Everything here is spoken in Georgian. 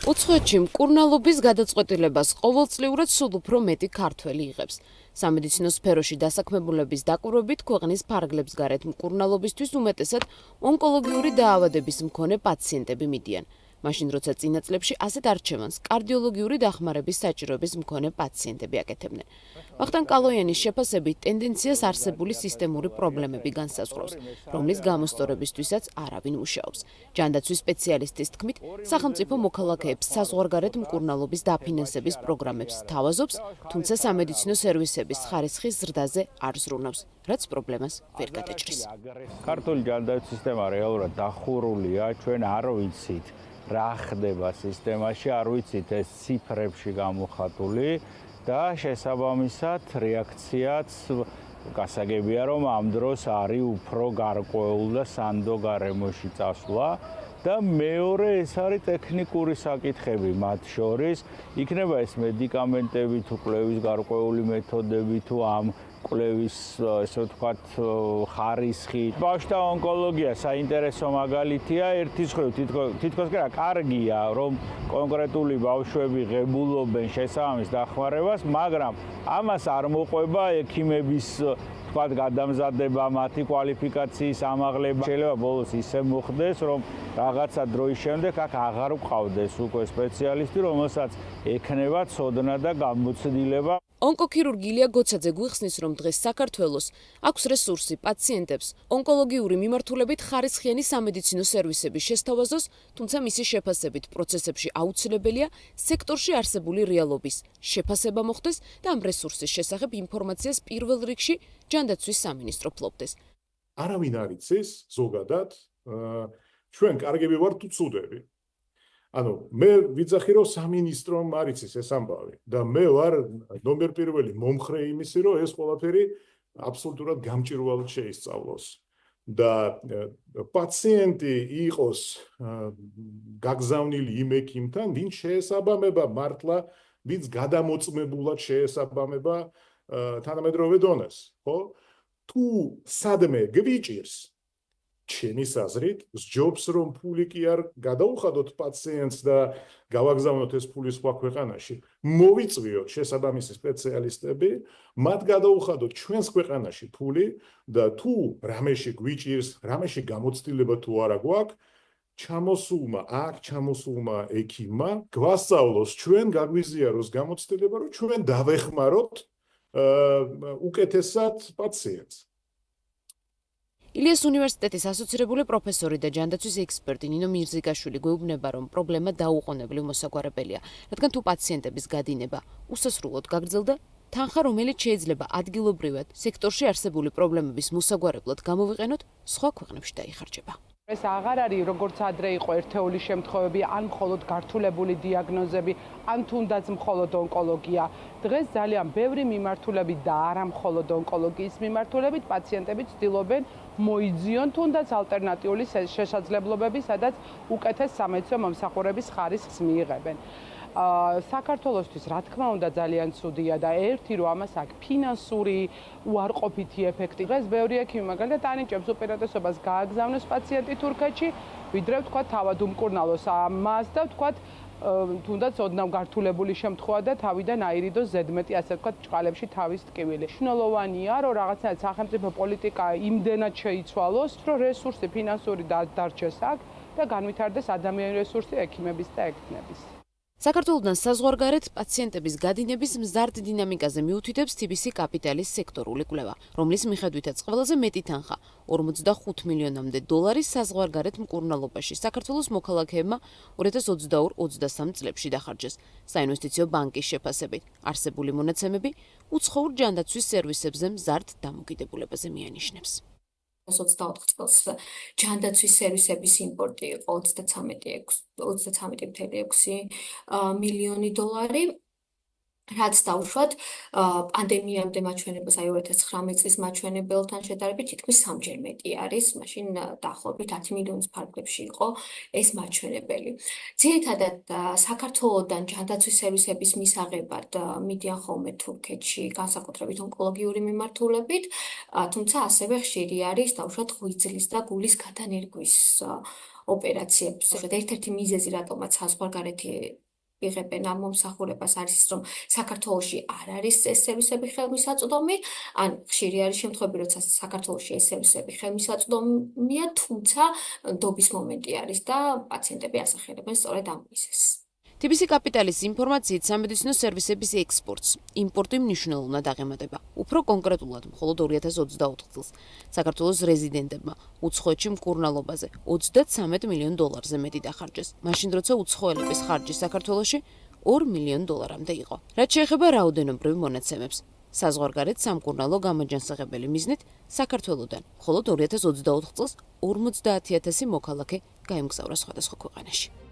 უცხოეთში მკურნალობის გადაწყვეტილებას ყოველწლიურად სულ უფრო მეტი ქართველი იღებს. სამედიცინო სფეროში დასაქმებულების დაკვირვებით ქვეყნის ფარგლებს გარეთ მკურნალობისთვის უმეტესად ონკოლოგიური დაავადების მქონე პაციენტები მიდიან. მაშინ როცა წინა წლებში ასეთ არჩევანს კარდიოლოგიური დახმარების საჭიროების მქონე პაციენტები აკეთებდნენ. ვახტანგ კალოიანის შეფასებით ტენდენციას არსებული სისტემური პრობლემები განსაზღვრავს, რომლის გამოსწორებისთვისაც არავინ მუშაობს. ჯანდაცვის სპეციალისტის თქმით, სახელმწიფო მოქალაქეებს საზღვარგარეთ მკურნალობის დაფინანსების პროგრამებს თავაზობს, თუმცა სამედიცინო სერვისების ხარისხის ზრდაზე არ ზრუნავს, რაც პრობლემას ვერ გადაჭრის. ქართული ჯანდაცვის სისტემა რეალურად დახურულია, ჩვენ არ ვიცით რა ხდება სისტემაში, არ ვიცით ეს ციფრებში გამოხატული და შესაბამისად რეაქციაც გასაგებია, რომ ამ დროს არის უფრო გარკვეულ და სანდო გარემოში წასვლა და მეორე ეს არის ტექნიკური საკითხები მათ შორის, იქნება ეს მედიკამენტები თუ კვლევის გარკვეული მეთოდები თუ ამ კვლევის ესე ვთქვათ ხარისხი. ბავშვთა ონკოლოგია საინტერესო მაგალითია, ერთის მხრივ თითქოს კი რა კარგია, რომ კონკრეტული ბავშვები ღებულობენ შესაბამის დახმარებას, მაგრამ ამას არ მოყვება ექიმების თქვათ გადამზადება, მათი კვალიფიკაციის ამაღლება. შეიძლება ბოლოს ისე მოხდეს, რომ რაღაცა დროის შემდეგ აქ აღარ ვყავდეს უკვე სპეციალისტი, რომელსაც ექნება ცოდნა და გამოცდილება. ონკოქირურგი ილია გოცაძე გვიხსნის, რომ დღეს საქართველოს აქვს რესურსი პაციენტებს ონკოლოგიური მიმართულებით ხარისხიანი სამედიცინო სერვისების შესთავაზოს, თუმცა მისი შეფასებით პროცესებში აუცილებელია სექტორში არსებული რეალობის შეფასება მოხდეს და ამ რესურსის შესახებ ინფორმაციას პირველ რიგში ჯანდაცვის სამინისტრო ფლობდეს. არავინ არ იცის ზოგადად, ჩვენ კარგები ვართ თუ ცუდები. ანუ მე ვიცახი რომ სამინისტრომ არ იცის ეს ამბავი და მე ვარ ნომერ პირველი მომხრე იმისი რომ ეს ყველაფერი აბსოლუტურად გამჭირვალედ შეისწავლოს და პაციენტი იყოს გაგზავნილი იმ ექიმთან, ვინც შეესაბამება მართლა, ვინც გადამოწმებულად შეესაბამება თანამედროვე დონეს, ხო? თუ სადმე გვიჭირს ჩემის აზრით, სჯობს რომ ფული კი არ გადაუხადოთ პაციენტს და გავაგზავნოთ ეს ფული სხვა ქვეყანაში. მოვიწვიოთ შესაბამისი სპეციალისტები, მათ გადაუხადოთ ჩვენს ქვეყანაში ფული და თუ რამეში გვიჭირს, რამეში გამოცდილება თუ არა გვაქვს, ჩამოსულმა ექიმმა გვასწავლოს ჩვენ, გაგვიზიაროს გამოცდილება, რომ ჩვენ დავეხმაროთ უკეთესად პაციენტს. ილიას უნივერსიტეტის ასოცირებული პროფესორი და ჯანდაცვის ექსპერტი ნინო მირზიკაშვილი გვეუბნება, რომ პრობლემა დაუყოვნებლივ მოსაგვარებელია, რადგან თუ პაციენტების გადინება უსასრულოდ გაგრძელდა, თანხა, რომელიც შეიძლება ადგილობრივად სექტორში არსებული პრობლემების მოსაგვარებლად გამოვიყენოთ, სხვა ქვეყნებში დაიხარჯება. ეს აღარ არის როგორც ადრე იყო ერთეული შემთხვევები, ან მხოლოდ გართულებული დიაგნოზები, ან თუნდაც მხოლოდ ონკოლოგია. დღეს ძალიან ბევრი მიმართულებით და არა მხოლოდ ონკოლოგიის მიმართულებით პაციენტები ცდილობენ მოიძიონ თუნდაც ალტერნატიული შესაძლებლობები, სადაც უკეთეს სამედიცინო მომსახურების ხარისხს მიიღებენ. საქართველოსთვის რა თქმა უნდა ძალიან ცუდია და ერთი რომ ამას აქვს ფინანსური უარყოფითი ეფექტი. დღეს ბევრი ექიმი მაგალითად ანიჭებს უპირატესობას გააგზავნოს პაციენტი თურქეთში, ვიდრე ვთქვათ თავად უმკურნალოს მას და ვთქვათ თუნდაც ოდნავ გართულებული შემთხვევა და თავიდან აირიდოს ზედმეტი ასე ვთქვათ ჭყალებში თავის ტკივილი. მნიშვნელოვანია რომ რაღაცნაირად სახელმწიფო პოლიტიკა იმდენად შეიცვალოს, რომ რესურსი ფინანსური დარჩეს აქ და განვითარდეს ადამიანური რესურსი ექიმების და ექთნების. საქართველოდან საზღვარგარეთ პაციენტების გადინების მზარდ დინამიკაზე მიუთითებს TBC კაპიტალის სექტორული კვლევა, რომლის მიხედვითაც ყველაზე მეტი თანხა 45 მილიონამდე დოლარის საზღვარგარეთ მკურნალობაში საქართველოს მოქალაქეებმა 2022-23 წლებში დახარჯეს. საინვესტიციო ბანკის შეფასებით, არსებული მონაცემები უცხოურ ჯანდაცვის სერვისებზე მზარდ დამოკიდებულებაზე მიანიშნებს. 24 წელს ჯანდაცვის სერვისების იმპორტი იყო 33.6 მილიონი დოლარი. რაც დაუშვათ პანდემიამდე მაჩვენებელს, აი 2019 წლის მაჩვენებელთან შედარებით თითქმის სამჯერ მეტი არის, მაშინ დაახლოებით 10 მილიონის ფარგლებში იყო ეს მაჩვენებელი. ძირითადად საქართველოდან ჯანდაცვის სერვისების მისაღებად მიდიან ხოლმე თურქეთში, განსაკუთრებით ონკოლოგიური მიმართულებით, თუმცა ასევე ხშირი არის დაუშვათ ღვიძლის და გულის გადანერგვის ოპერაციებს. ერთ-ერთი მიზეზი, რატომაც საზღვარგარეთი იღებენ ამ მომსახურებას არის ის, რომ საქართველოში არ არის ეს სერვისები ხელმისაწვდომი, ან ხშირი არის შემთხვევები, როცა საქართველოში ეს სერვისები ხელმისაწვდომია, თუმცა დობის მომენტი არის და პაციენტები ასახელებენ სწორედ ამ მიზეზს. TBC კაპიტალის ინფორმაციით სამედიცინო სერვისების ექსპორტს, იმპორტი მნიშვნელოვნად აღემატება. უფრო კონკრეტულად, მხოლოდ 2024 წელს საქართველოს რეზიდენტებმა უცხოეთში მკურნალობაზე $33 მილიონ მეტი დახარჯეს, მაშინ როცა უცხოელების ხარჯი საქართველოში $2 მილიონ იყო. რაც შეეხება რაოდენობრივ მონაცემებს, საზღვარგარეთ სამკურნალო გამაჯანსაღებელი მიზნით საქართველოდან მხოლოდ 2024 წელს 50,000 მოქალაქე გაემგზავრა სხვადასხვა ქვეყანაში.